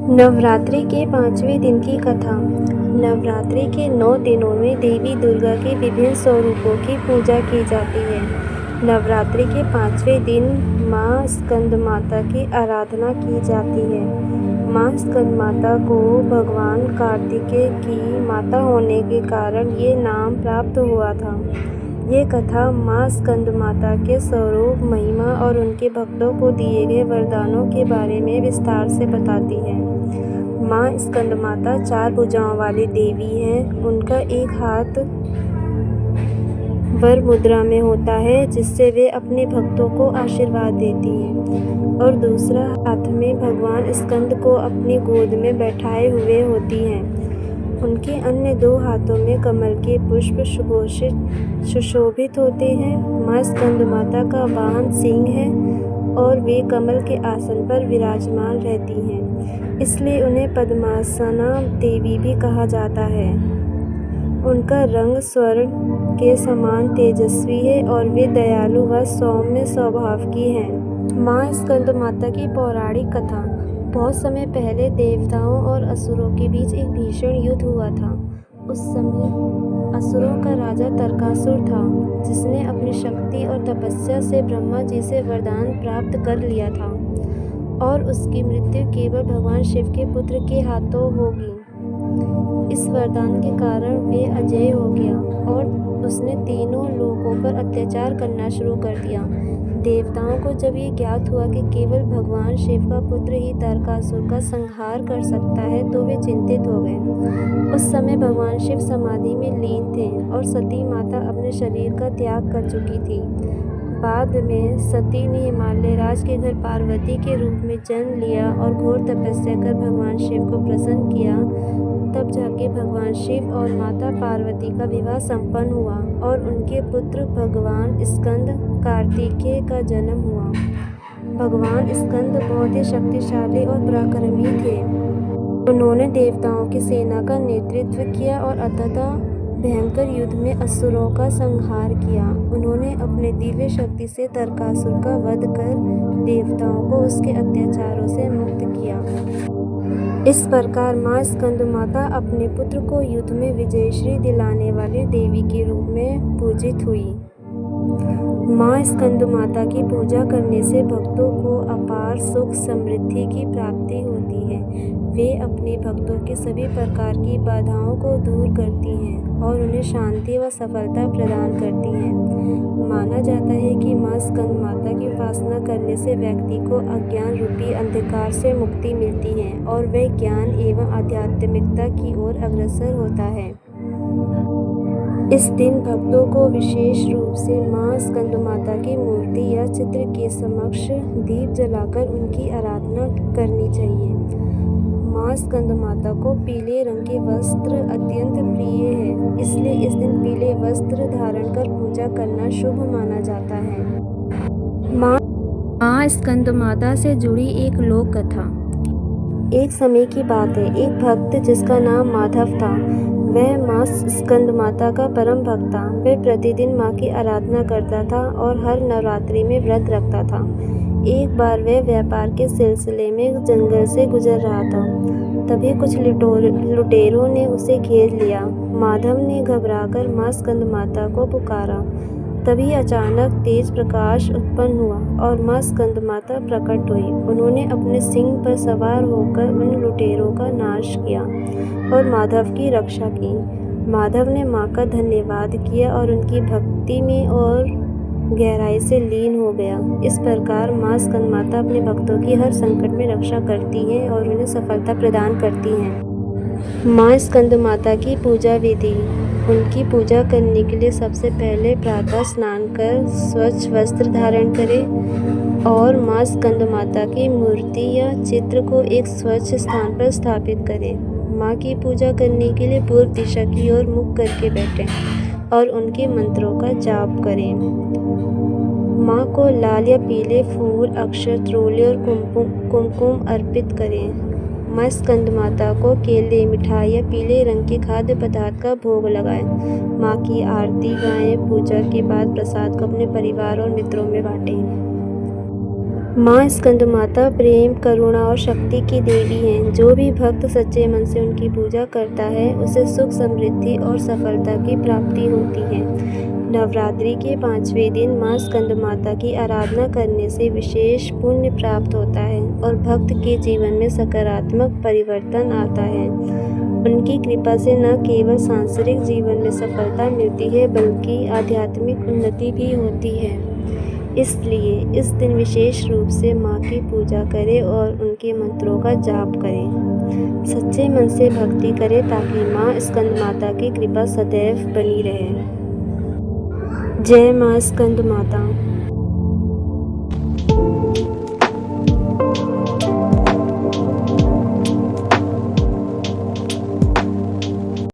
नवरात्रि के 5वें दिन की कथा। नवरात्रि के 9 दिनों में देवी दुर्गा के विभिन्न स्वरूपों की पूजा की जाती है। नवरात्रि के 5वें दिन माँ स्कंदमाता की आराधना की जाती है। माँ स्कंदमाता को भगवान कार्तिकेय की माता होने के कारण ये नाम प्राप्त हुआ था। ये कथा माँ स्कंदमाता के स्वरूप, महिमा और उनके भक्तों को दिए गए वरदानों के बारे में विस्तार से बताती है। माँ स्कंदमाता 4 भुजाओं वाली देवी हैं। उनका एक हाथ वर मुद्रा में होता है, जिससे वे अपने भक्तों को आशीर्वाद देती हैं, और दूसरा हाथ में भगवान स्कंद को अपनी गोद में बैठाए हुए होती हैं। उनके अन्य 2 हाथों में कमल के पुष्प सुशोभित होते हैं। माँ स्कंदमाता का वाहन सिंह है और वे कमल के आसन पर विराजमान रहती हैं, इसलिए उन्हें पद्मासना देवी भी कहा जाता है। उनका रंग स्वर्ण के समान तेजस्वी है और वे दयालु व सौम्य स्वभाव की हैं। माँ स्कंदमाता की पौराणिक कथा। बहुत समय पहले देवताओं और असुरों के बीच एक भीषण युद्ध हुआ था। उस समय असुरों का राजा तारकासुर था, जिसने अपनी शक्ति और तपस्या से ब्रह्मा जी से वरदान प्राप्त कर लिया था, और उसकी मृत्यु केवल भगवान शिव के पुत्र के हाथों होगी। इस वरदान के कारण वे अजय हो गया और उसने तीनों लोगों पर अत्याचार करना शुरू कर दिया। देवताओं को जब ये ज्ञात हुआ कि केवल भगवान शिव का पुत्र ही तारकासुर का संहार कर सकता है, तो वे चिंतित हो गए। उस समय भगवान शिव समाधि में लीन थे और सती माता अपने शरीर का त्याग कर चुकी थी। बाद में सती ने हिमालय राज के घर पार्वती के रूप में जन्म लिया और घोर तपस्या कर भगवान शिव को प्रसन्न किया। तब जाके भगवान शिव और माता पार्वती का विवाह संपन्न हुआ और उनके पुत्र भगवान स्कंद कार्तिकेय का जन्म हुआ। भगवान स्कंद बहुत ही शक्तिशाली और पराक्रमी थे। उन्होंने देवताओं की सेना का नेतृत्व किया और अत्यंत भयंकर युद्ध में असुरों का संहार किया। उन्होंने अपने दिव्य शक्ति से तारकासुर का वध कर देवताओं को उसके अत्याचारों से मुक्त किया। इस प्रकार माँ स्कंदमाता अपने पुत्र को युद्ध में विजयश्री दिलाने वाली देवी के रूप में पूजित हुई। माँ स्कंदमाता की पूजा करने से भक्तों को अपार सुख समृद्धि की प्राप्ति होती है। वे अपने भक्तों के सभी प्रकार की बाधाओं को दूर करती हैं और उन्हें शांति व सफलता प्रदान करती हैं। माना जाता है कि माँ स्कंदमाता की उपासना करने से व्यक्ति को अज्ञान रूपी अंधकार से मुक्ति मिलती है और वह ज्ञान एवं आध्यात्मिकता की ओर अग्रसर होता है। इस दिन भक्तों को विशेष रूप से माँ स्कंदमाता की मूर्ति या चित्र के समक्ष दीप जलाकर उनकी आराधना करनी चाहिए। माँ स्कंदमाता को पीले रंग के वस्त्र अत्यंत प्रिय है, इसलिए इस दिन पीले वस्त्र धारण कर पूजा करना शुभ माना जाता है। माँ स्कंदमाता से जुड़ी एक लोक कथा। एक समय की बात है, एक भक्त जिसका नाम माधव था, वह माँ स्कंदमाता का परम भक्त था। वह प्रतिदिन माँ की आराधना करता था और हर नवरात्रि में व्रत रखता था। एक बार वह व्यापार के सिलसिले में जंगल से गुजर रहा था। तभी कुछ लुटेरों ने उसे घेर लिया। माधव ने घबराकर माँ स्कंदमाता को पुकारा। तभी अचानक तेज प्रकाश उत्पन्न हुआ और माँ स्कंदमाता प्रकट हुई। उन्होंने अपने सिंह पर सवार होकर उन लुटेरों का नाश किया और माधव की रक्षा की। माधव ने माँ का धन्यवाद किया और उनकी भक्ति में और गहराई से लीन हो गया। इस प्रकार माँ स्कंदमाता अपने भक्तों की हर संकट में रक्षा करती हैं और उन्हें सफलता प्रदान करती हैं। माँ स्कंदमाता की पूजा विधि। उनकी पूजा करने के लिए सबसे पहले प्रातः स्नान कर स्वच्छ वस्त्र धारण करें और माँ स्कंदमाता की मूर्ति या चित्र को एक स्वच्छ स्थान पर स्थापित करें। माँ की पूजा करने के लिए पूर्व दिशा की ओर मुख करके बैठें और उनके मंत्रों का जाप करें। माँ को लाल या पीले फूल, अक्षत, त्रोले और कुमकुम अर्पित करें। माँ स्कंदमाता को केले, मिठाई या पीले रंग के खाद्य पदार्थ का भोग लगाएं। माँ की आरती गाएं। पूजा के बाद प्रसाद को अपने परिवार और मित्रों में बांटें। माँ स्कंदमाता प्रेम, करुणा और शक्ति की देवी हैं। जो भी भक्त सच्चे मन से उनकी पूजा करता है उसे सुख, समृद्धि और सफलता की प्राप्ति होती है। नवरात्रि के 5वें दिन माँ स्कंदमाता की आराधना करने से विशेष पुण्य प्राप्त होता है और भक्त के जीवन में सकारात्मक परिवर्तन आता है। उनकी कृपा से न केवल सांसारिक जीवन में सफलता मिलती है बल्कि आध्यात्मिक उन्नति भी होती है। इसलिए इस दिन विशेष रूप से माँ की पूजा करें और उनके मंत्रों का जाप करें। सच्चे मन से भक्ति करें ताकि माँ स्कंदमाता की कृपा सदैव बनी रहे। जय माँ स्कंदमाता।